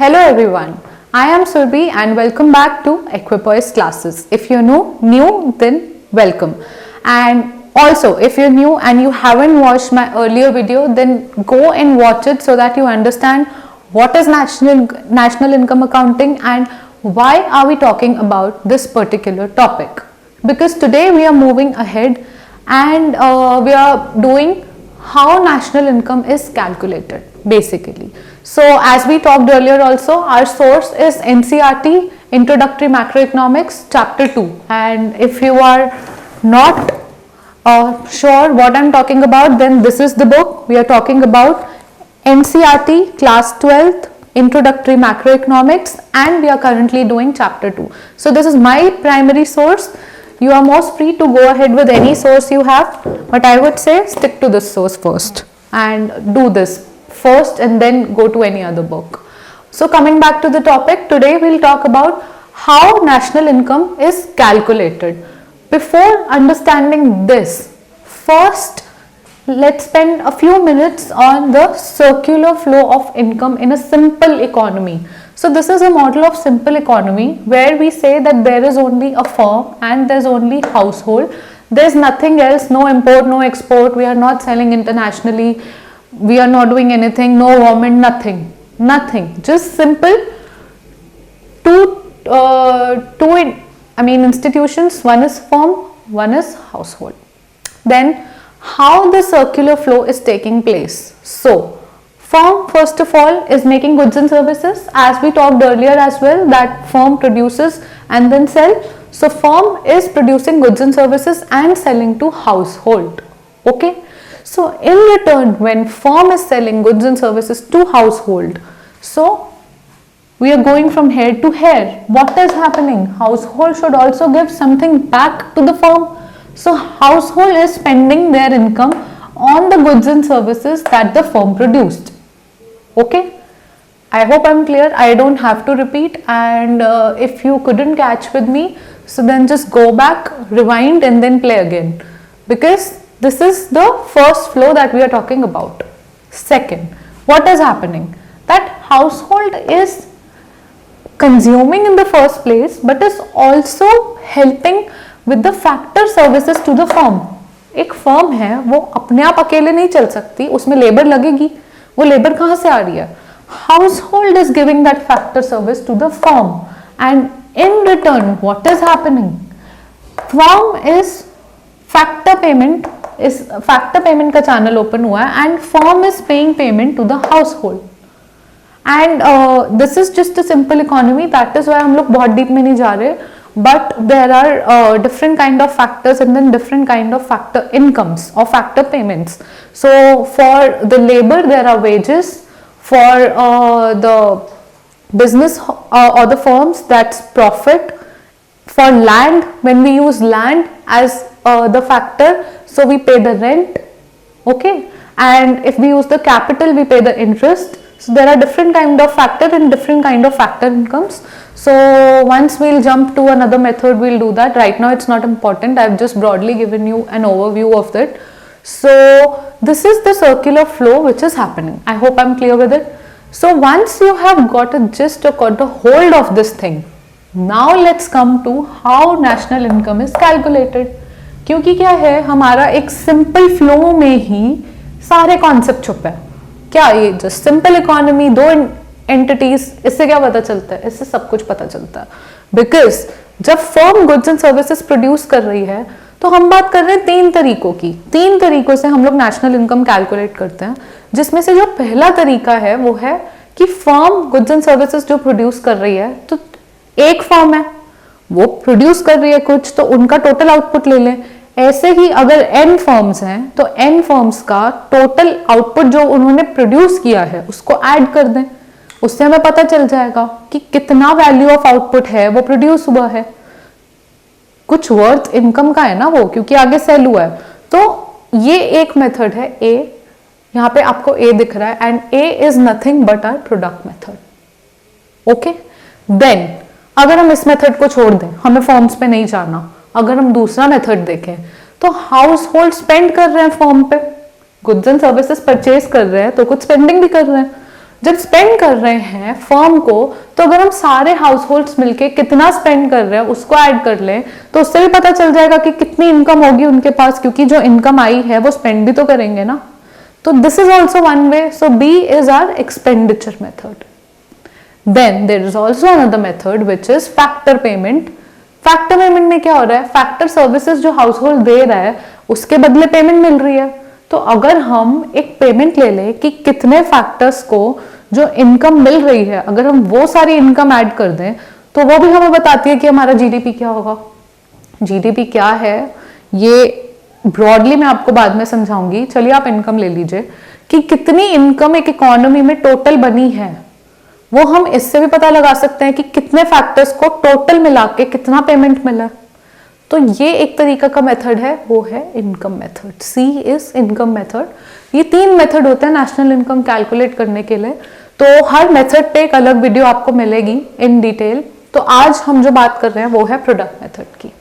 Hello everyone, I am Surbhi and welcome back to Equipoise classes. If you're new then welcome. And also if you're new and you haven't watched my earlier video, then go and watch it so that you understand what is national income accounting and why are we talking about this particular topic. Because today we are moving ahead and we are doing how national income is calculated basically. So as we talked earlier also, our source is NCERT Introductory Macroeconomics chapter 2, and if you are not sure what I'm talking about, then this is the book. We are talking about NCERT class 12th Introductory Macroeconomics, and we are currently doing chapter 2. So this is my primary source. You are most free to go ahead with any source you have, but I would say stick to this source first and do this first and then go to any other book. So coming back to the topic, today we'll talk about how national income is calculated. Before understanding this, first let's spend a few minutes on the circular flow of income in a simple economy. So this is a model of simple economy where we say that there is only a firm and there's only household. There's nothing else, no import, no export, we are not selling internationally, we are not doing anything, no government, nothing, just simple institutions. One is firm, one is household. Then how the circular flow is taking place. So firm first of all is making goods and services, as we talked earlier as well, that firm produces and then sell. So firm is producing goods and services and selling to household. Okay. So in return, when firm is selling goods and services to household, so we are going from here to here. What is happening? Household should also give something back to the firm. So household is spending their income on the goods and services that the firm produced. Okay. I hope I'm clear. I don't have to repeat, and if you couldn't catch with me, so then just go back, rewind and then play again, because this is the first flow that we are talking about. Second, what is happening? That household is consuming in the first place, but is also helping with the factor services to the firm. एक firm है, वो अपने आप अकेले नहीं चल सकती, उसमें लेबर लगेगी. वो लेबर कहाँ से आ रही है? Household is giving that factor service to the firm, and in return, what is happening? Firm is factor payment का चैनल ओपन हुआ है and firm is paying payment to the household. And this is just a simple economy, that is why हम लोग बहुत deep में नहीं जा रहे, but there are different kind of factors and then different kind of factor incomes or factor payments. So for the labor there are wages, for the business or the firms that's profit, for land when we use land as the factor, so we pay the rent, okay, and if we use the capital we pay the interest. So there are different kind of factor and different kind of factor incomes. So once we'll jump to another method, we'll do that. Right now it's not important, I've just broadly given you an overview of that. So this is the circular flow which is happening. I hope I'm clear with it. So once you have got a gist or got a hold of this thing, now let's come to how national income is calculated. क्योंकि क्या है, हमारा एक simple flow में ही सारे concept छुपे हैं. क्या ये जस्ट सिंपल इकोनॉमी, दो एंटिटीज, इससे क्या पता चलता है? इससे सब कुछ पता चलता है. बिकॉज जब firm goods and services produce कर रही है, तो हम बात कर रहे हैं तीन तरीकों की. तीन तरीकों से हम लोग नेशनल इनकम कैलकुलेट करते हैं, जिसमें से जो पहला तरीका है वो है कि फर्म गुड्स एंड सर्विसेज जो प्रोड्यूस कर रही है, तो एक फर्म है वो प्रोड्यूस कर रही है कुछ, तो उनका टोटल आउटपुट ले लें. ऐसे ही अगर n फर्म्स हैं तो n फर्म्स का टोटल आउटपुट जो उन्होंने प्रोड्यूस किया है उसको ऐड कर दें. उससे हमें पता चल जाएगा कि कितना वैल्यू ऑफ आउटपुट है वो प्रोड्यूस हुआ है. कुछ वर्थ इनकम का है ना वो, क्योंकि आगे सेल हुआ है. तो ये एक मेथड है ए. यहाँ पे आपको ए दिख रहा है, and A is nothing but our product method. Okay. Then अगर हम इस मेथड को छोड़ दें, हमें फॉर्म्स पे नहीं जाना, अगर हम दूसरा मेथड देखें तो हाउस होल्ड स्पेंड कर रहे हैं फॉर्म पे, गुड्स एंड सर्विसेज परचेज कर रहे हैं तो कुछ स्पेंडिंग भी कर रहे हैं. जब स्पेंड कर रहे हैं फर्म को, तो अगर हम सारे हाउस होल्ड्स मिलके कितना स्पेंड कर रहे हैं उसको ऐड कर लें तो उससे भी पता चल जाएगा कि कितनी इनकम होगी उनके पास, क्योंकि जो इनकम आई है वो स्पेंड भी तो करेंगे ना। तो this is also one way. So B is our expenditure method. Then there is also another method which is factor payment. Factor payment में क्या हो रहा है, फैक्टर सर्विसेज जो हाउस होल्ड दे रहा है उसके बदले पेमेंट मिल रही है। तो अगर हम एक पेमेंट ले लें कि कितने फैक्टर्स को जो इनकम मिल रही है, अगर हम वो सारी इनकम ऐड कर दें तो वो भी हमें बताती है कि हमारा जीडीपी क्या होगा। जीडीपी क्या है ये ब्रॉडली मैं आपको बाद में समझाऊंगी। चलिए आप इनकम ले लीजिए कि कितनी इनकम एक इकोनॉमी में टोटल बनी है, वो हम इससे भी पता लगा सकते हैं कि कितने फैक्टर्स को टोटल मिला के कितना पेमेंट मिला। तो ये एक तरीका का मेथड है, वो है income method. C is income method. ये 3 मेथड होते हैं नेशनल इनकम कैलकुलेट करने के लिए। तो हर मेथड पे एक अलग वीडियो आपको मिलेगी इन डिटेल। तो आज हम जो बात कर रहे हैं वो है प्रोडक्ट मेथड की।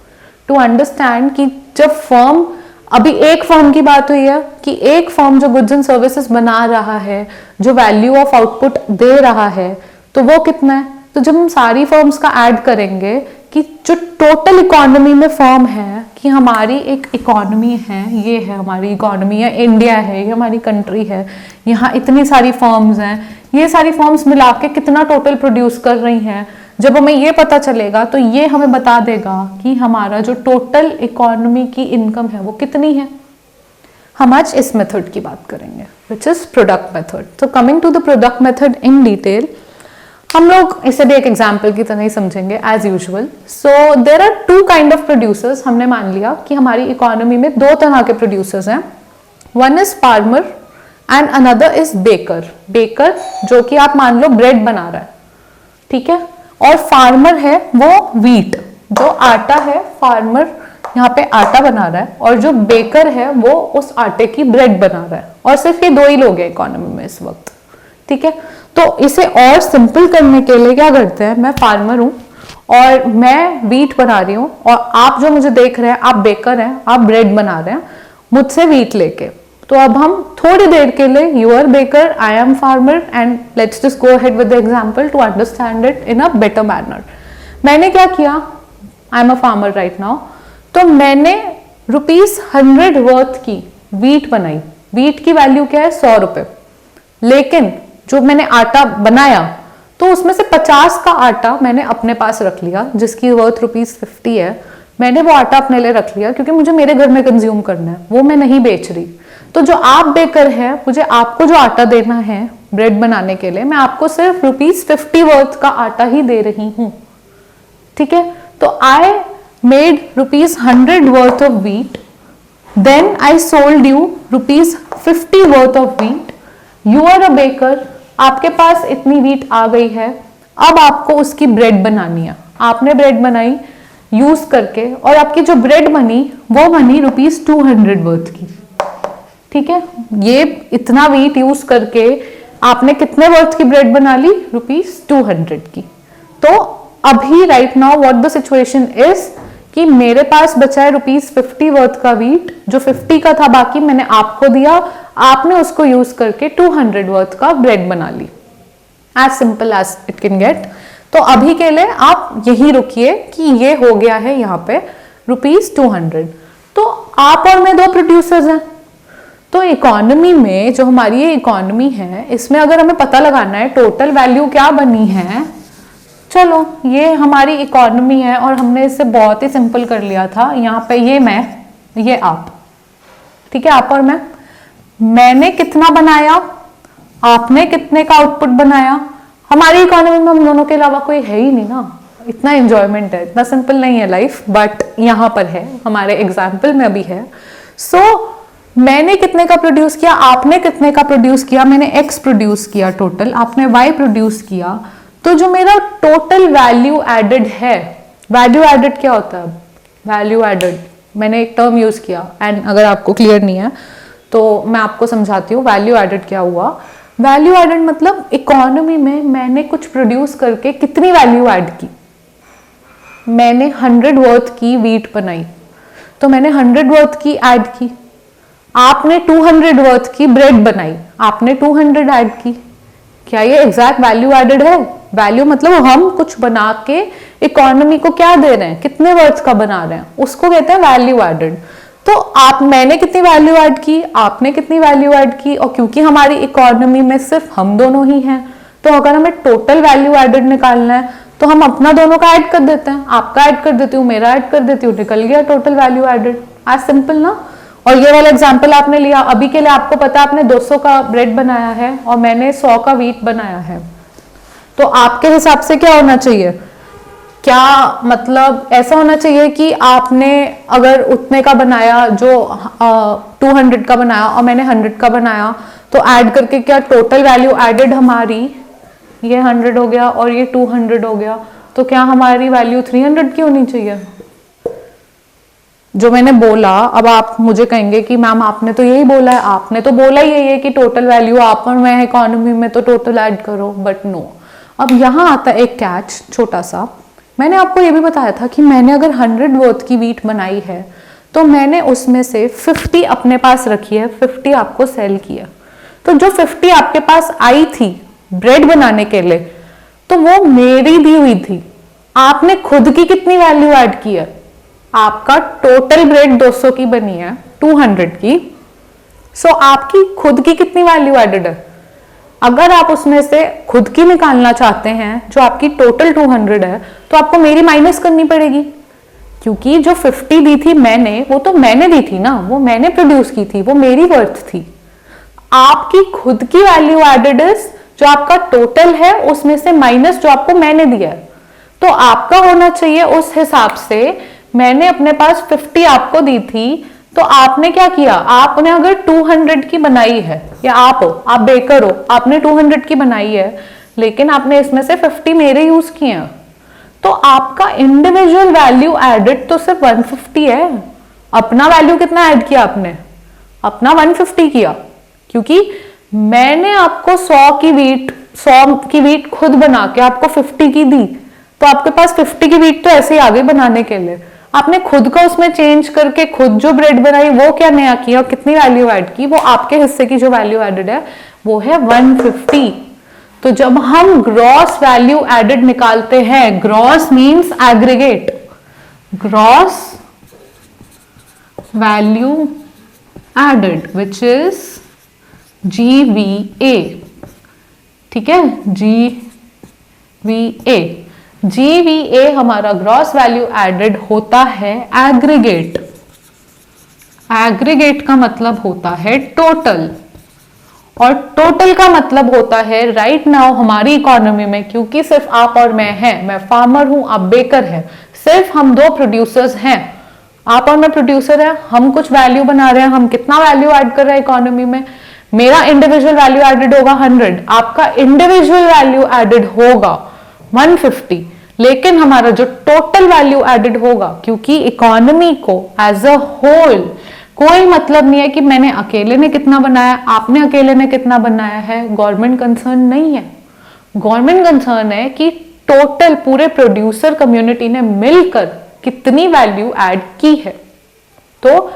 टू अंडरस्टैंड कि जब फर्म, अभी एक फर्म की बात हुई है कि एक फर्म जो गुड्स एंड सर्विसेज बना रहा है, जो वैल्यू ऑफ आउटपुट दे रहा है, तो वो कितना है। तो जब हम सारी फर्म्स का ऐड करेंगे कि जो टोटल इकोनॉमी में फर्म है, कि हमारी एक इकोनॉमी है, ये है हमारी इकोनॉमी है, इंडिया है, ये हमारी कंट्री है, यहाँ इतनी सारी फर्म्स हैं, ये सारी फर्म्स मिला के कितना टोटल प्रोड्यूस कर रही हैं, जब हमें ये पता चलेगा तो ये हमें बता देगा कि हमारा जो टोटल इकोनॉमी की इनकम है वो कितनी है। हम आज इस मेथड की बात करेंगे विच इज प्रोडक्ट मेथड। तो coming to the product method in detail, हम लोग इसे भी एक एग्जाम्पल की तरह ही समझेंगे as usual. So there are 2 kind of producers. हमने मान लिया कि हमारी इकोनॉमी में 2 तरह के प्रोड्यूसर्स हैं। One is farmer and another is baker. Baker जो कि आप मान लो ब्रेड बना रहा है, ठीक है, और फार्मर है वो व्हीट, जो आटा है, फार्मर यहाँ पे आटा बना रहा है, और जो बेकर है वो उस आटे की ब्रेड बना रहा है। और सिर्फ ये 2 ही लोग हैं इकोनॉमी में इस वक्त, ठीक है। तो इसे और सिंपल करने के लिए क्या करते हैं, मैं फार्मर हूं और मैं व्हीट बना रही हूँ, और आप जो मुझे देख रहे हैं आप बेकर हैं, आप ब्रेड बना रहे हैं मुझसे व्हीट लेके। तो अब हम थोड़ी देर के लिए, you are baker, I am farmer, and let's just go ahead with the example to understand it in a better manner. मैंने क्या किया, I am a farmer right now, तो मैंने ₹100 वर्थ की व्हीट बनाई। व्हीट की वैल्यू क्या है, 100 रुपए। लेकिन जो मैंने आटा बनाया तो उसमें से 50 का आटा मैंने अपने पास रख लिया, जिसकी वर्थ ₹50 है। मैंने वो आटा अपने लिए रख लिया क्योंकि मुझे मेरे घर में कंज्यूम करना है, वो मैं नहीं बेच रही। तो जो आप बेकर है, मुझे आपको जो आटा देना है ब्रेड बनाने के लिए, मैं आपको सिर्फ ₹50 वर्थ का आटा ही दे रही हूं, ठीक है। तो I made ₹100 worth of wheat, then I sold you ₹50 worth of wheat. You are a baker, आपके पास इतनी व्हीट आ गई है, अब आपको उसकी ब्रेड बनानी है। आपने ब्रेड बनाई यूज करके, और आपकी जो ब्रेड बनी वो बनी ₹200 वर्थ की, ठीक है। ये इतना व्हीट यूज करके आपने कितने वर्थ की ब्रेड बना ली, ₹200 की। तो अभी right now what the situation is कि मेरे पास बचा है ₹50 वर्थ का व्हीट, जो 50 का था बाकी मैंने आपको दिया, आपने उसको यूज करके 200 वर्थ का ब्रेड बना ली। As simple as it can get. तो अभी के लिए आप यही रुकिए कि ये हो गया है यहाँ पे ₹200। तो आप और मैं 2 प्रोड्यूसर्स हैं। तो इकोनॉमी में जो हमारी ये इकोनॉमी है, इसमें अगर हमें पता लगाना है टोटल वैल्यू क्या बनी है, चलो ये हमारी इकोनॉमी है और हमने इसे बहुत ही सिंपल कर लिया था। यहाँ पे ये मैं, ये आप, ठीक है, आप और मैंने कितना बनाया, आपने कितने का आउटपुट बनाया। हमारी इकोनॉमी में हम दोनों के अलावा कोई है ही नहीं ना, इतना एंजॉयमेंट है, इतना सिंपल नहीं है लाइफ, बट यहाँ पर है, हमारे एग्जाम्पल में अभी है। सो मैंने कितने का प्रोड्यूस किया, आपने कितने का प्रोड्यूस किया, मैंने X प्रोड्यूस किया टोटल, आपने Y प्रोड्यूस किया। तो जो मेरा टोटल वैल्यू एडेड है, वैल्यू एडेड क्या होता है, वैल्यू एडेड मैंने एक टर्म यूज किया, एंड अगर आपको क्लियर नहीं है तो मैं आपको समझाती हूँ वैल्यू एडेड क्या हुआ। वैल्यू एडेड मतलब इकोनॉमी में मैंने कुछ प्रोड्यूस करके कितनी वैल्यू ऐड की। मैंने 100 वर्थ की व्हीट बनाई, तो मैंने 100 वर्थ की ऐड की। आपने 200 वर्थ की ब्रेड बनाई, आपने 200 ऐड की। क्या ये एग्जैक्ट वैल्यू एडेड है? वैल्यू मतलब हम कुछ बना के इकोनॉमी को क्या दे रहे हैं, कितने वर्ड्स का बना रहे हैं, उसको कहते हैं वैल्यू एडेड। तो मैंने कितनी वैल्यू ऐड की, आपने कितनी वैल्यू ऐड की, और क्योंकि हमारी इकोनॉमी में सिर्फ हम दोनों ही हैं, तो अगर हमें टोटल वैल्यू एडेड निकालना है तो हम अपना दोनों का ऐड कर देते हैं, आपका ऐड कर देती हूँ, मेरा ऐड कर देती हूँ, निकल गया total value added. As simple ना। और ये वाला एग्जांपल आपने लिया, अभी के लिए आपको पता है आपने 200 का ब्रेड बनाया है और मैंने 100 का व्हीट बनाया है, तो आपके हिसाब से क्या होना चाहिए? क्या मतलब ऐसा होना चाहिए कि आपने अगर उतने का बनाया, जो 200 का बनाया और मैंने 100 का बनाया, तो ऐड करके क्या टोटल वैल्यू एडेड हमारी ये 100 हो गया और ये 200 हो गया, तो क्या हमारी वैल्यू 300 की होनी चाहिए? जो मैंने बोला, अब आप मुझे कहेंगे कि मैम आपने तो यही बोला है, आपने तो बोला ही यही है कि टोटल वैल्यू आप और मैं इकोनॉमी में तो टोटल ऐड करो, बट नो। अब यहाँ आता है एक कैच छोटा सा। मैंने आपको ये भी बताया था कि मैंने अगर 100 वर्थ की व्हीट बनाई है तो मैंने उसमें से 50 अपने पास रखी है, 50 आपको सेल किया। तो जो 50 आपके पास आई थी ब्रेड बनाने के लिए, तो वो मेरी दी हुई थी। आपने खुद की कितनी वैल्यू ऐड की है? आपका टोटल ब्रेड 200 की बनी है, 200 की, सो आपकी खुद की कितनी वैल्यू एडेड है? अगर आप उसमें से खुद की निकालना चाहते हैं जो आपकी टोटल 200 है, तो आपको मेरी माइनस करनी पड़ेगी, क्योंकि जो 50 दी थी मैंने, वो तो मैंने दी थी ना, वो मैंने प्रोड्यूस की थी, वो मेरी वर्थ थी। आपकी खुद की वैल्यू एडेड जो आपका टोटल है उसमें से माइनस जो आपको मैंने दिया है। तो आपका होना चाहिए उस हिसाब से, मैंने अपने पास 50 आपको दी थी, तो आपने क्या किया? आपने अगर 200 की बनाई है, या आप हो, आप बेकर हो, आपने 200 की बनाई है, लेकिन आपने इसमें से 50 मेरे यूज किए हैं, तो आपका इंडिविजुअल वैल्यू एडेड तो सिर्फ 150 है। अपना वैल्यू कितना ऐड किया आपने? अपना 150 किया, क्योंकि मैंने आपको 100 की व्हीट खुद बना के आपको 50 की दी, तो आपके पास 50 की व्हीट तो ऐसे ही आ गई बनाने के लिए। आपने खुद का उसमें चेंज करके खुद जो ब्रेड बनाई वो क्या नया किया और कितनी वैल्यू ऐड की, वो आपके हिस्से की जो वैल्यू एडेड है वो है 150। तो जब हम ग्रॉस वैल्यू एडेड निकालते हैं, gross means aggregate, gross value added which is GVA, ठीक है, GVA। GVA हमारा ग्रॉस वैल्यू एडेड होता है एग्रीगेट। एग्रीगेट का मतलब होता है टोटल, और टोटल का मतलब होता है राइट नाउ हमारी इकोनॉमी में, क्योंकि सिर्फ आप और मैं हैं, मैं फार्मर हूं, आप बेकर हैं, सिर्फ हम दो प्रोड्यूसर्स हैं, आप और मैं प्रोड्यूसर है, हम कुछ वैल्यू बना रहे हैं, हम कितना वैल्यू ऐड कर रहे हैं इकोनॉमी में। मेरा इंडिविजुअल वैल्यू एडेड होगा 100, आपका इंडिविजुअल वैल्यू एडेड होगा 150, लेकिन हमारा जो टोटल वैल्यू एडेड होगा, क्योंकि इकोनॉमी को एज अ होल कोई मतलब नहीं है कि मैंने अकेले ने कितना बनाया, आपने अकेले ने कितना बनाया है, गवर्नमेंट कंसर्न नहीं है। गवर्नमेंट कंसर्न है कि टोटल पूरे प्रोड्यूसर कम्युनिटी ने मिलकर कितनी वैल्यू ऐड की है। तो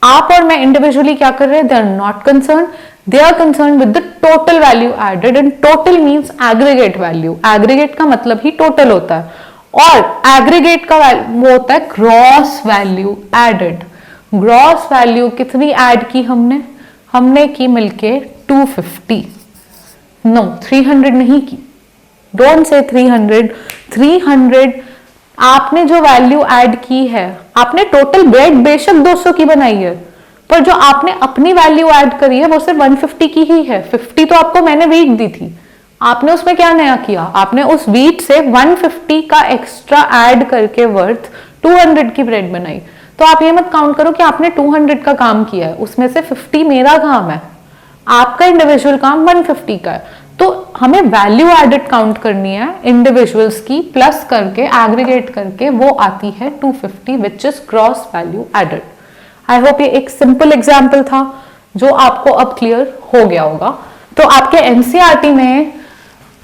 आप और मैं इंडिविजुअली क्या कर रहे हैं? They are not concern, they are concern with the total value added, and total means aggregate value. Aggregate का मतलब ही टोटल होता है, और एग्रीगेट का वो होता है gross value added. Gross value कितनी ऐड की हमने की मिलके 250, नो 300 नहीं की, डोंट से 300 आपने जो वैल्यू ऐड की है, आपने टोटल ब्रेड बेशक 200 की बनाई है, पर जो आपने अपनी वैल्यू ऐड करी है वो सिर्फ 150 की ही है। 50 तो आपको मैंने व्हीट दी थी, आपने उसमें क्या नया किया? आपने उस व्हीट से 150 का एक्स्ट्रा ऐड करके वर्थ 200 की ब्रेड बनाई। तो आप ये मत काउंट करो कि आपने 200 का काम किया है, उसमें से 50 मेरा काम है, आपका इंडिविजुअल काम 150 का है। तो हमें वैल्यू एडेड काउंट करनी है इंडिविजुअल्स की, प्लस करके एग्रीगेट करके वो आती है 250 which is gross value added. I hope ये एक सिंपल एग्जाम्पल था जो आपको अब क्लियर हो गया होगा। तो आपके एनसीईआरटी में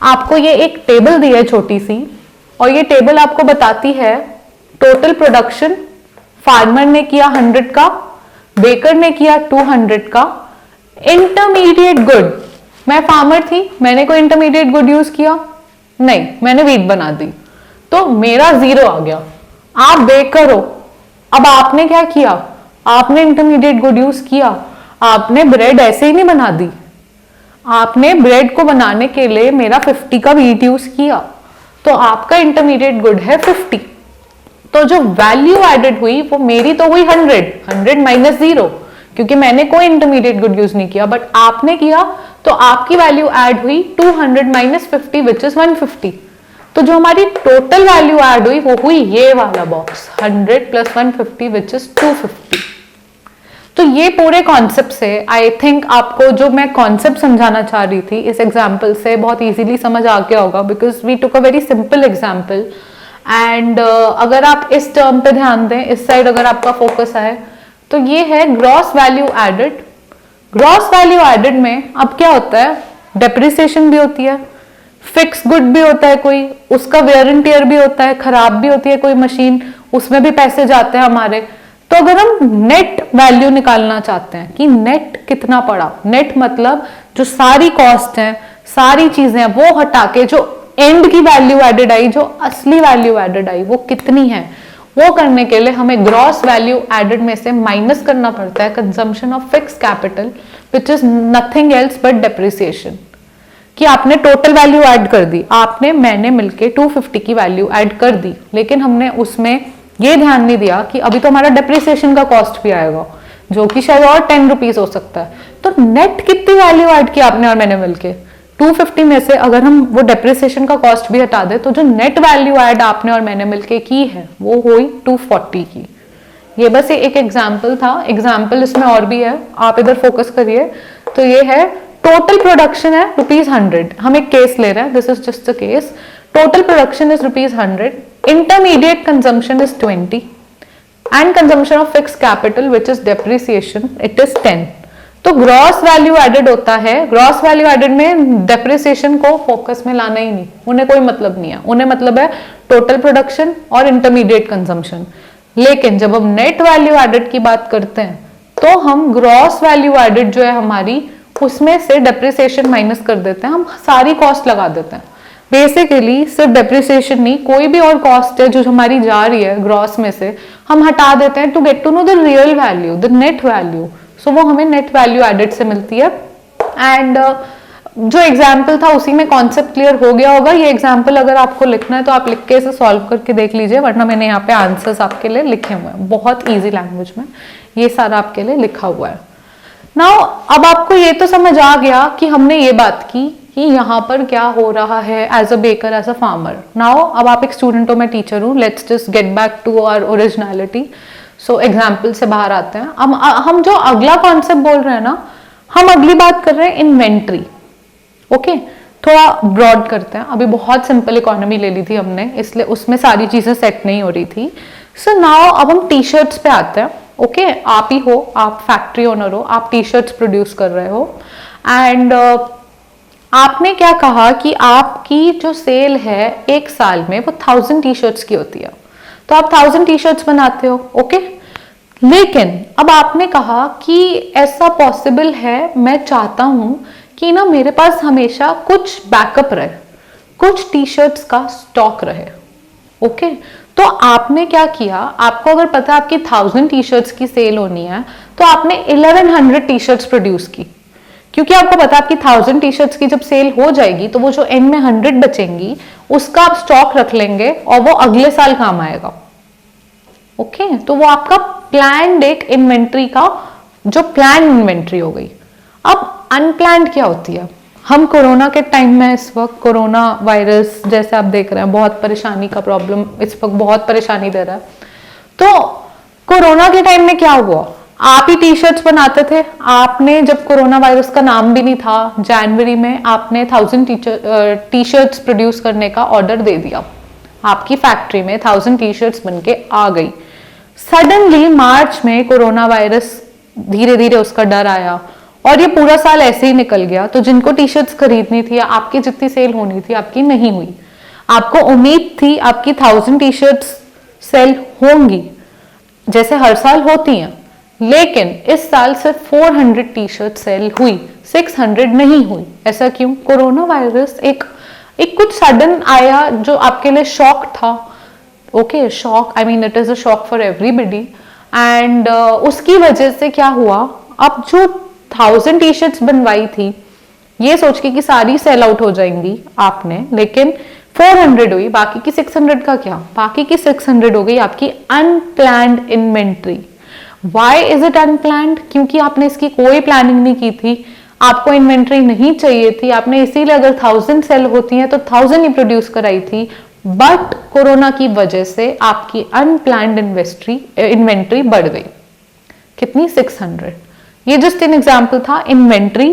आपको ये एक टेबल दी है छोटी सी, और ये टेबल आपको बताती है टोटल प्रोडक्शन फार्मर ने किया 100 का, बेकर ने किया 200 का, इंटरमीडिएट गुड मैं फार्मर थी, मैंने कोई इंटरमीडिएट गुड यूज किया नहीं, मैंने व्हीट बना दी, तो मेरा 0 आ गया। आप बेकर हो, अब आपने क्या किया, आपने इंटरमीडिएट गुड यूज किया, आपने ब्रेड ऐसे ही नहीं बना दी, आपने ब्रेड को बनाने के लिए मेरा 50 का व्हीट यूज किया, तो आपका इंटरमीडिएट गुड है 50। तो जो वैल्यू एडेड हुई वो मेरी तो हुई 100 माइनस 0, क्योंकि मैंने कोई इंटरमीडिएट गुड यूज नहीं किया, बट आपने किया, तो आपकी वैल्यू ऐड हुई 200 माइनस 50 विच इज 150। तो जो हमारी टोटल वैल्यू ऐड हुई वो हुई ये वाला बॉक्स 100 प्लस 150 विच इज 250। तो ये पूरे कॉन्सेप्ट से आई थिंक आपको जो मैं कॉन्सेप्ट समझाना चाह रही थी इस एग्जाम्पल से बहुत इजीली समझ आ गया होगा, because we took a very simple example. And अगर आप इस टर्म पे ध्यान दें, इस साइड अगर आपका फोकस है, तो ये है gross value added. Gross value added में अब क्या होता है, डेप्रिसिएशन भी होती है, फिक्स गुड भी होता है कोई, उसका वेयर एंड टियर भी होता है, खराब भी होती है कोई मशीन, उसमें भी पैसे जाते हैं हमारे। तो अगर हम नेट वैल्यू निकालना चाहते हैं कि नेट कितना पड़ा, नेट मतलब जो सारी कॉस्ट है, सारी चीजें हैं, वो हटा के जो एंड की वैल्यू एडेड आई, जो असली वैल्यू एडेड आई, वो कितनी है, वो करने के लिए हमें ग्रॉस वैल्यू एडेड में से माइनस करना पड़ता है consumption of fix capital which is nothing else but depreciation. कि आपने टोटल वैल्यू ऐड कर दी, आपने मैंने मिलके 250 की वैल्यू ऐड कर दी, लेकिन हमने उसमें ये ध्यान नहीं दिया कि अभी तो हमारा डेप्रिसिएशन का कॉस्ट भी आएगा, जो कि शायद और 10 रुपीज हो सकता है। तो नेट कितनी वैल्यू ऐड की आपने और मैंने मिलके 250 में से अगर हम वो डेप्रिसिएशन का कॉस्ट भी हटा दे, तो जो नेट वैल्यू ऐड आपने और मैंने मिलके की है वो हुई 240 की। ये बस एक एग्जाम्पल था, एग्जाम्पल इसमें और भी है, आप इधर फोकस करिए। तो ये है टोटल प्रोडक्शन है ₹100, हम एक केस ले रहे हैं, this is just a case. Total production is ₹100, intermediate consumption is 20 and consumption of fix capital which is depreciation it is 10। तो ग्रॉस वैल्यू एडेड होता है, ग्रॉस वैल्यू एडेड में डेप्रिसिएशन को फोकस में लाना ही नहीं, उन्हें कोई मतलब नहीं है, उन्हें मतलब है टोटल प्रोडक्शन और इंटरमीडिएट कंजम्पशन। लेकिन जब हम नेट वैल्यू एडेड की बात करते हैं तो हम ग्रॉस वैल्यू एडेड जो है हमारी, उसमें से डेप्रिसिएशन माइनस कर देते हैं, हम सारी कॉस्ट लगा देते हैं। बेसिकली सिर्फ डेप्रिसिएशन नहीं, कोई भी और कॉस्ट है जो हमारी जा रही है ग्रॉस में से, हम हटा देते हैं to get to know the real value, the net value. So वो हमें नेट वैल्यू एडेड से मिलती है। एंड जो एग्जाम्पल था उसी में कॉन्सेप्ट क्लियर हो गया होगा। ये एग्जाम्पल अगर आपको लिखना है तो आप लिख के इसे सॉल्व करके देख लीजिए, वरना मैंने यहाँ पे आंसर्स आपके लिए लिखे हुए हैं, बहुत ईजी लैंग्वेज में ये सारा आपके लिए लिखा हुआ है। नाउ अब आपको ये तो समझ आ गया कि हमने ये बात की कि यहाँ पर क्या हो रहा है as a baker, as a farmer. Now अब आप एक स्टूडेंट हो, मैं टीचर हूँ, let's just get back to our originality. So example से बाहर आते हैं। अब हम जो अगला कॉन्सेप्ट बोल रहे हैं ना, हम अगली बात कर रहे हैं इन्वेंट्री। ओके, थोड़ा ब्रॉड करते हैं। अभी बहुत सिंपल इकोनॉमी ले ली थी हमने, इसलिए उसमें सारी चीजें सेट नहीं हो रही थी। सो नाउ अब हम टी शर्ट्स पे आते हैं। ओके, आप ही हो, आप फैक्ट्री ओनर हो, आप टी शर्ट्स प्रोड्यूस कर रहे हो एंड आपने क्या कहा कि आपकी जो सेल है एक साल में वो 1000 टी शर्ट्स की होती है, तो आप 1000 टी शर्ट्स बनाते हो। ओके, लेकिन अब आपने कहा कि ऐसा पॉसिबल है, मैं चाहता हूं कि ना मेरे पास हमेशा कुछ बैकअप रहे, कुछ टी शर्ट्स का स्टॉक रहे। ओके, तो आपने क्या किया, आपको अगर पता है आपकी 1000 टी शर्ट्स की सेल होनी है, तो आपने 1100 टी शर्ट्स प्रोड्यूस की, क्योंकि आपको पता है आपकी 1000 टी शर्ट्स की जब सेल हो जाएगी तो वो जो एंड में 100 बचेंगी उसका आप स्टॉक रख लेंगे और वो अगले साल काम आएगा। ओके, तो वो आपका प्लान्ड एक इन्वेंट्री का जो प्लान इन्वेंट्री हो गई। अब अनप्लान्ड क्या होती है, हम कोरोना के टाइम में, इस वक्त कोरोना वायरस जैसे आप देख रहे हैं बहुत परेशानी का प्रॉब्लम इस वक्त बहुत परेशानी दे रहा है। तो कोरोना के टाइम में क्या हुआ, आप ही टी शर्ट्स बनाते थे। आपने जब कोरोना वायरस का नाम भी नहीं था, जनवरी में आपने 1000 टी शर्ट्स प्रोड्यूस करने का ऑर्डर दे दिया, आपकी फैक्ट्री में 1000 टी शर्ट्स बनके आ गई। सडनली मार्च में कोरोना वायरस धीरे धीरे उसका डर आया और ये पूरा साल ऐसे ही निकल गया। तो जिनको टी शर्ट्स खरीदनी थी, आपकी जितनी सेल होनी थी आपकी नहीं हुई। आपको उम्मीद थी आपकी 1000 टी शर्ट्स सेल होंगी जैसे हर साल होती हैं, लेकिन इस साल सिर्फ 400 टी शर्ट सेल हुई, 600 नहीं हुई। ऐसा क्यों? कोरोना वायरस एक कुछ सडन आया जो आपके लिए शॉक था। Okay, shock, I mean it is a shock for everybody. And उसकी वजह से क्या हुआ, अब जो 1000 टी शर्ट्स बनवाई थी ये सोच के कि सारी सेल आउट हो जाएंगी आपने, लेकिन 400 हुई, बाकी की 600 का क्या? बाकी की 600 हो गई आपकी unplanned inventory. Why is it unplanned? क्योंकि आपने इसकी कोई प्लानिंग नहीं की थी, आपको इन्वेंट्री नहीं चाहिए थी, आपने इसीलिए अगर 1000 सेल होती हैं तो 1000 ही प्रोड्यूस कराई थी, बट कोरोना की वजह से आपकी अनप्लैंड इन्वेंट्री बढ़ गई। कितनी? 600। ये जस्ट एन एग्जाम्पल था inventory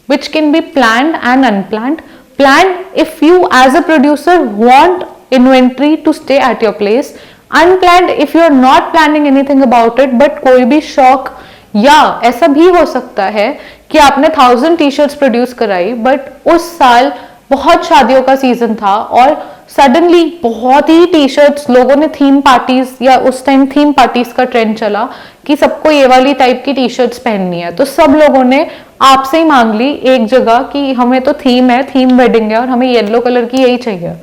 which can be planned and unplanned. Planned if you as a producer want inventory to stay at your place. Unplanned if you are not planning anything about it, but कोई भी shock, या ऐसा भी हो सकता है कि आपने 1000 टी शर्ट्स प्रोड्यूस कराई बट उस साल बहुत शादियों का सीजन था और सडनली बहुत ही टी शर्ट्स, लोगों ने थीम पार्टीज, या उस टाइम थीम पार्टीज का ट्रेंड चला कि सबको ये वाली टाइप की टी शर्ट्स पहननी है, तो सब लोगों ने आपसे ही मांग ली एक जगह कि हमें तो थीम है, थीम वेडिंग है और हमें येलो कलर की यही चाहिए।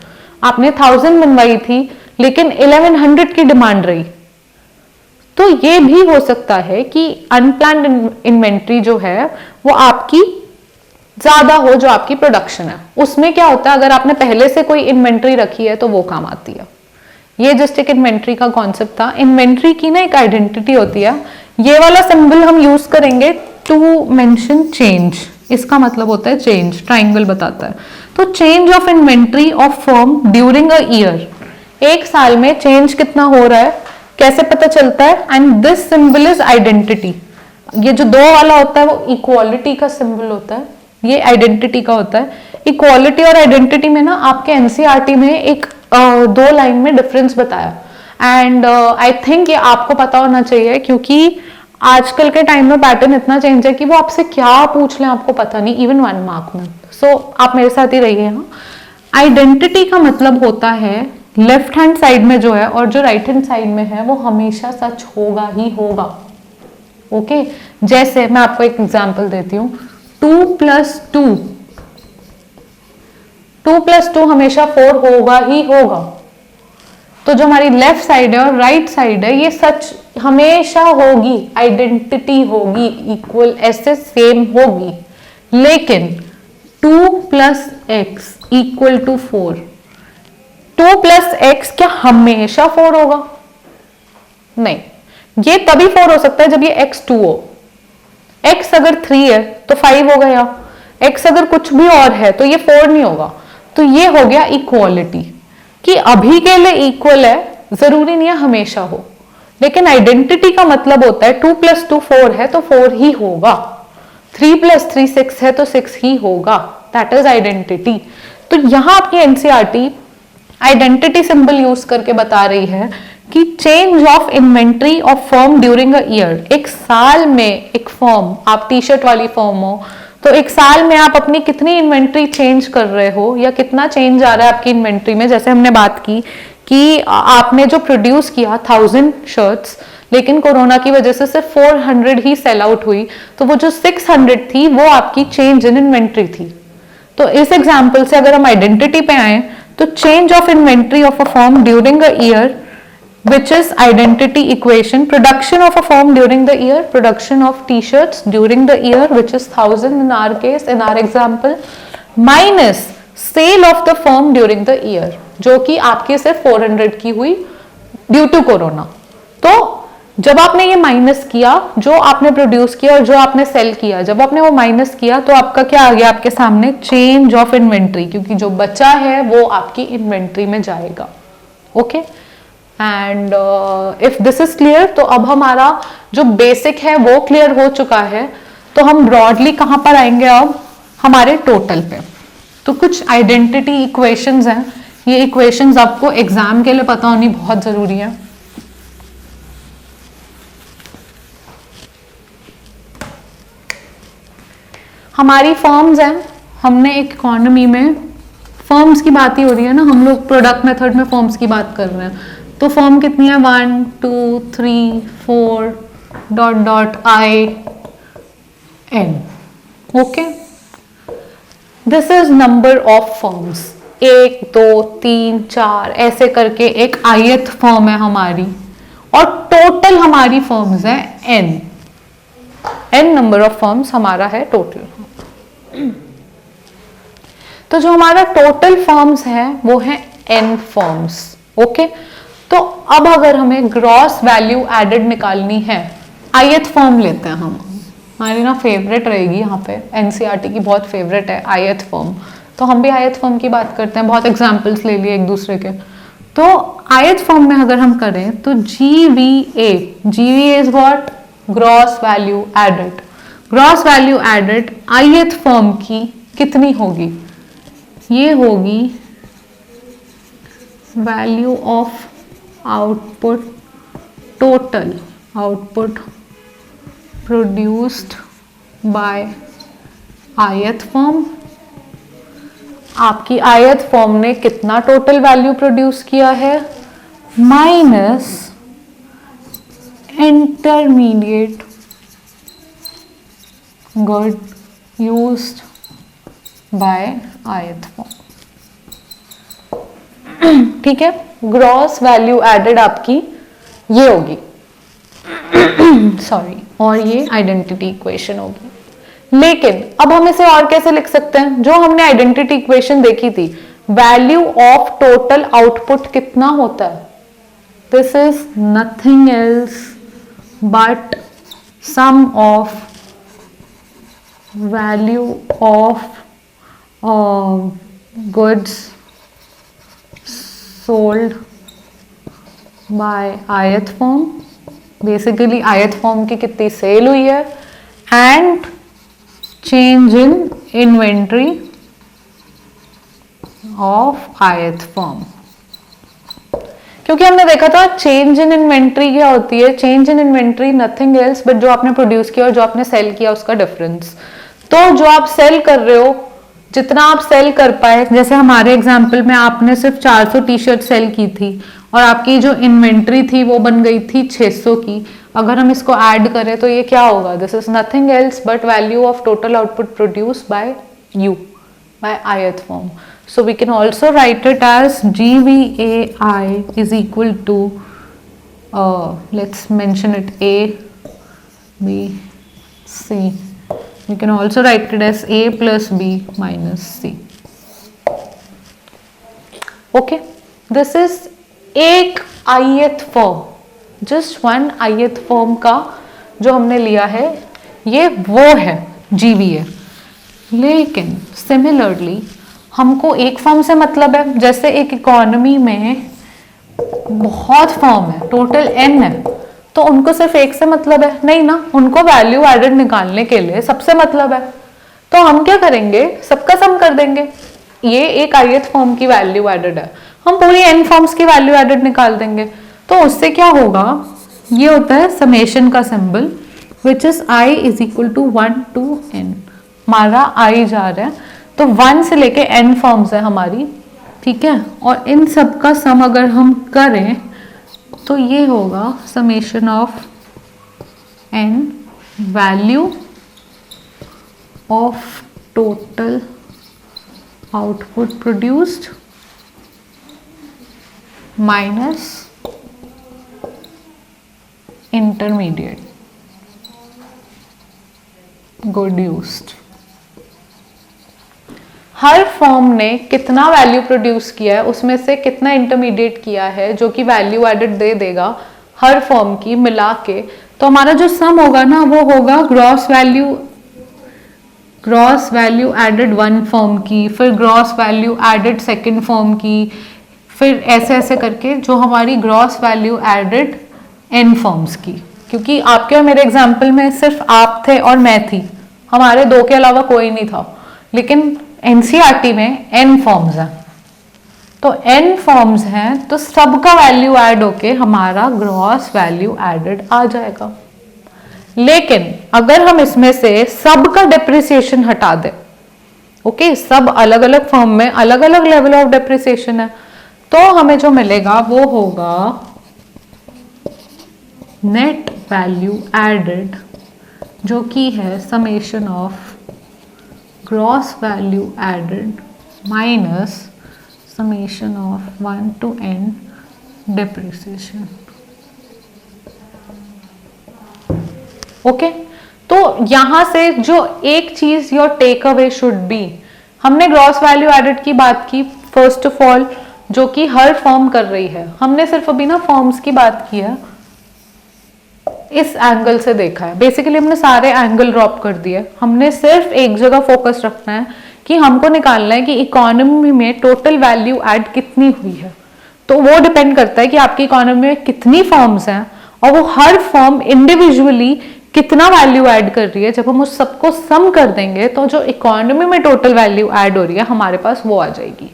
आपने 1000 बनवाई थी लेकिन 1100 की डिमांड रही। तो ये भी हो सकता है कि अनप्लान्ड इन्वेंट्री जो है वो आपकी ज्यादा हो, जो आपकी प्रोडक्शन है उसमें क्या होता है, अगर आपने पहले से कोई इन्वेंट्री रखी है तो वो काम आती है। ये जस्ट एक इन्वेंट्री का कॉन्सेप्ट था। इन्वेंट्री की ना एक आइडेंटिटी होती है, ये वाला सिंबल हम यूज करेंगे टू मेंशन चेंज। इसका मतलब होता है चेंज, ट्राइंगल बताता है। तो change of inventory of firm during a year, एक साल में चेंज कितना हो रहा है, कैसे पता चलता है? And this symbol is identity. ये जो दो वाला होता है वो इक्वालिटी का सिंबल होता है, ये आइडेंटिटी का होता है। इक्वालिटी और आइडेंटिटी में ना आपके एनसीईआरटी में एक 2 लाइन में डिफरेंस बताया एंड आई थिंक ये आपको पता होना चाहिए, क्योंकि आजकल के टाइम में पैटर्न इतना चेंज है कि वो आपसे क्या पूछ लें आपको पता नहीं, इवन 1 मार्क में। सो आप मेरे साथ ही रहिए। यहाँ आइडेंटिटी का मतलब होता है लेफ्ट हैंड साइड में जो है और जो राइट हैंड साइड में है वो हमेशा सच होगा ही होगा। ओके, जैसे मैं आपको एक एग्जांपल देती हूँ, 2 + 2 हमेशा 4 होगा ही होगा। तो जो हमारी लेफ्ट साइड है और राइट साइड है ये सच हमेशा होगी, आइडेंटिटी होगी, इक्वल ऐसे सेम होगी। लेकिन 2 + x = 4, 2 + x क्या हमेशा 4 होगा? नहीं, ये तभी 4 हो सकता है जब ये x 2 हो। x अगर 3 है तो 5 हो गया, x अगर कुछ भी और है तो ये 4 नहीं होगा। तो ये हो गया इक्वालिटी, कि अभी के लिए इक्वल है, जरूरी नहीं है हमेशा हो। लेकिन आइडेंटिटी का मतलब होता है 2 + 2 4 है तो 4 ही होगा, 3 + 3 6 है तो 6 ही होगा। That is identity. तो यहां आपकी एनसीईआरटी आइडेंटिटी सिंबल यूज करके बता रही है कि change of inventory of firm during a year, एक साल में एक फर्म, आप टी शर्ट वाली फर्म हो तो एक साल में आप अपनी कितनी इन्वेंट्री चेंज कर रहे हो या कितना चेंज आ रहा है आपकी इन्वेंट्री में। जैसे हमने बात की कि आपने जो प्रोड्यूस किया 1000 शर्ट्स, लेकिन कोरोना की वजह से सिर्फ 400 ही सेल आउट हुई, तो वो जो 600 थी वो आपकी चेंज इन इन्वेंट्री थी। तो इस एग्जाम्पल से अगर हम आइडेंटिटी पे आए तो change of inventory of a firm during a year, which is identity equation, production of a firm during the year, production of t-shirts during the year, which is 1000 in our case, in our example, minus sale of the firm during the year, जो कि आपके सिर्फ 400 की हुई due to corona. तो जब आपने ये माइनस किया, जो आपने प्रोड्यूस किया और जो आपने सेल किया, जब आपने वो माइनस किया तो आपका क्या आ गया आपके सामने? चेंज ऑफ इन्वेंट्री, क्योंकि जो बचा है वो आपकी इन्वेंट्री में जाएगा। Okay, and if this is clear, तो अब हमारा जो बेसिक है वो क्लियर हो चुका है। तो हम ब्रॉडली कहां पर आएंगे अब? हमारे टोटल पे। तो कुछ आइडेंटिटी इक्वेशंस हैं, ये इक्वेशंस आपको एग्जाम के लिए पता होनी बहुत जरूरी है। हमारी फर्म्स हैं, हमने एक इकोनॉमी में फर्म्स की बात ही हो रही है ना, हम लोग प्रोडक्ट मेथड में फर्म्स की बात कर रहे हैं। तो फर्म कितनी है? 1 2 3 4 dot dot I N. Okay, this is number of firms. 1 2 3 4 ऐसे करके एक ith फर्म है हमारी, और टोटल हमारी फर्म्स है n नंबर ऑफ फर्म्स हमारा है टोटल. तो जो हमारा टोटल फर्म्स है वो है n फर्म्स. ओके, तो अब अगर हमें ग्रॉस वैल्यू एडेड निकालनी है, ith फर्म लेते हैं हम. हमारी ना फेवरेट रहेगी यहाँ पे, एनसीईआरटी की बहुत फेवरेट है ith फर्म. तो हम भी ith फर्म की बात करते हैं, बहुत एग्जांपल्स ले लिए एक दूसरे के. तो ith फर्म में अगर हम करें तो GVA is what? Gross value added. Gross value added ith firm की कितनी होगी? ये होगी value of output, total output produced by ith firm. आपकी ith फर्म ने कितना टोटल वैल्यू प्रोड्यूस किया है, minus intermediate good used by ith firm. ठीक है, ग्रॉस वैल्यू एडेड आपकी ये होगी सॉरी, और ये आइडेंटिटी इक्वेशन होगी. लेकिन अब हम इसे और कैसे लिख सकते हैं? जो हमने आइडेंटिटी इक्वेशन देखी थी, वैल्यू ऑफ टोटल आउटपुट कितना होता है? This is nothing else but sum of value of goods sold by ith firm. Basically ith firm की कितनी सेल हुई है, and change in inventory of ith firm. क्योंकि हमने देखा था चेंज इन इन्वेंट्री क्या होती है? Change in inventory nothing else but जो आपने प्रोड्यूस किया और जो आपने सेल किया उसका डिफरेंस. तो जो आप सेल कर रहे हो, जितना आप सेल कर पाए, जैसे हमारे एग्जाम्पल में आपने सिर्फ 400 टी शर्ट सेल की थी और आपकी जो इन्वेंट्री थी वो बन गई थी 600 की. अगर हम इसको ऐड करें तो ये क्या होगा? This is nothing else but value of total output produce by you, by ith firm. So we can also write it as GVAI is equal to, let's mention it A B C. We can also write it as A plus B minus C. Okay, this is एक ith firm, just one ith firm का जो हमने लिया है, ये वो है GVA. लेकिन सिमिलरली हमको एक फर्म से मतलब है. जैसे एक इकोनॉमी में बहुत फर्म है, टोटल n है, तो उनको सिर्फ एक से मतलब है? नहीं ना, उनको वैल्यू एडेड निकालने के लिए सबसे मतलब है. तो हम क्या करेंगे? सबका सम कर देंगे. ये एक ith फर्म की वैल्यू एडेड है, हम पूरी n फर्म्स की वैल्यू एडेड निकाल देंगे. तो उससे क्या होगा? ये होता है समेशन का symbol, which is i is equal to 1 to n. हमारा i जा रहा है, तो 1 से लेके n फर्म्स है हमारी. ठीक है, और इन सब का सम अगर हम करें तो ये होगा summation of n value of total output produced minus intermediate good used. Her firm ने कितना वैल्यू प्रोड्यूस किया है, उसमें से कितना इंटरमीडिएट किया है, जो कि वैल्यू एडेड दे देगा हर फर्म की मिला के. तो हमारा जो सम होगा ना, वो होगा gross value added one firm की, फिर gross value added second firm की, फिर ऐसे ऐसे करके जो हमारी gross value added n firms की. क्योंकि आपके और मेरे एग्जाम्पल में सिर्फ आप थे और मैं थी, हमारे दो के अलावा कोई नहीं था. लेकिन एनसीईआरटी में n फॉर्म्स हैं, तो n फॉर्म्स हैं तो सबका वैल्यू ऐड होके हमारा ग्रॉस वैल्यू एडेड आ जाएगा. लेकिन अगर हम इसमें से सबका डेप्रिसिएशन हटा दें, ओके, सब अलग अलग फर्म में अलग अलग लेवल ऑफ डेप्रिसिएशन है, तो हमें जो मिलेगा वो होगा नेट वैल्यू एडेड जो कि है summation of gross value added minus summation of 1 to n depreciation. Okay, तो यहां से जो एक चीज your takeaway should be, हमने ग्रॉस वैल्यू एडेड की बात की फर्स्ट ऑफ ऑल, जो कि हर फर्म कर रही है। हमने सिर्फ अभी ना फर्म्स की बात की है, इस एंगल से देखा है। बेसिकली हमने सारे एंगल ड्रॉप कर दिए, हमने सिर्फ एक जगह फोकस रखना है कि हमको निकालना है कि इकोनॉमी में टोटल वैल्यू ऐड कितनी हुई है। तो वो डिपेंड करता है कि आपकी इकोनॉमी में कितनी फर्म्स हैं और वो हर फर्म इंडिविजुअली कितना वैल्यू ऐड कर रही है। जब हम उस सबको सम कर देंगे तो जो इकोनॉमी में टोटल वैल्यू ऐड हो रही है हमारे पास वो आ जाएगी,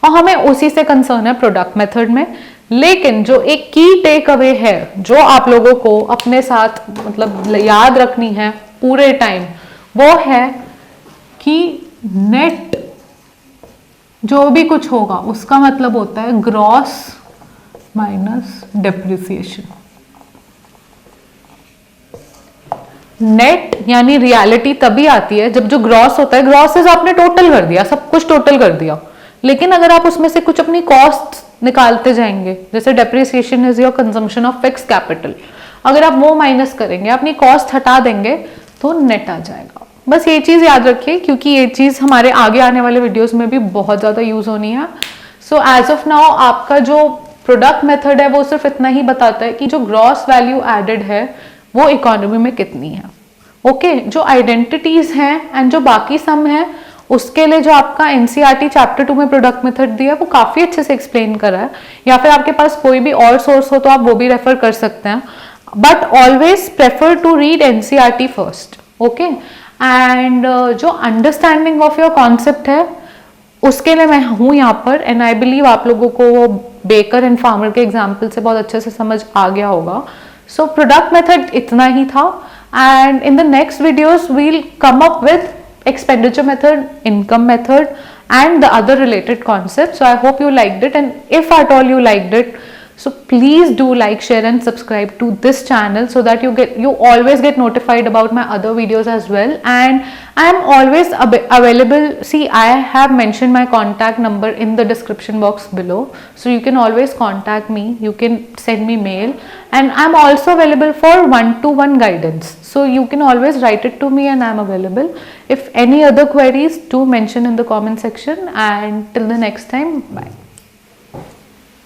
और हमें उसी से कंसर्न है प्रोडक्ट मेथड में। लेकिन जो एक की टेक अवे है जो आप लोगों को अपने साथ मतलब याद रखनी है पूरे टाइम, वो है कि नेट जो भी कुछ होगा उसका मतलब होता है ग्रॉस माइनस डेप्रिसिएशन। नेट यानी रियलिटी तभी आती है जब जो ग्रॉस होता है, ग्रॉस इज आपने टोटल कर दिया, सब कुछ टोटल कर दिया, लेकिन अगर आप उसमें से कुछ अपनी कॉस्ट निकालते जाएंगे, जैसे depreciation is your consumption of fix capital, अगर आप वो माइनस करेंगे, अपनी कॉस्ट हटा देंगे तो नेट आ जाएगा। बस ये चीज याद रखिए क्योंकि ये चीज हमारे आगे आने वाले वीडियोस में भी बहुत ज्यादा यूज होनी है। सो एज ऑफ नाउ आपका जो प्रोडक्ट मेथड है वो सिर्फ इतना ही बताता है कि जो ग्रॉस वैल्यू एडेड है वो इकोनॉमी में कितनी है। ओके, जो आइडेंटिटीज हैं एंड जो बाकी सम है उसके लिए जो आपका एनसीईआरटी चैप्टर 2 में प्रोडक्ट मेथड दिया है वो काफी अच्छे से एक्सप्लेन करा है, या फिर आपके पास कोई भी और सोर्स हो तो आप वो भी रेफर कर सकते हैं, but always prefer to read NCERT first. Okay, and जो अंडरस्टैंडिंग ऑफ योर कॉन्सेप्ट है उसके लिए मैं हूँ यहाँ पर, एंड आई बिलीव आप लोगों को वो बेकर एंड फार्मर के एग्जाम्पल से बहुत अच्छे से समझ आ गया होगा। सो प्रोडक्ट मेथड इतना ही था, and in the next videos will come up with expenditure method, income method and the other related concepts. So I hope you liked it, and if at all you liked it, so please do like, share and subscribe to this channel so that you always get notified about my other videos as well. And I am always available. See, I have mentioned my contact number in the description box below, so you can always contact me, you can send me mail, and I am also available for one-to-one guidance, so you can always write it to me and I am available. If any other queries, do mention in the comment section, and till the next time, bye.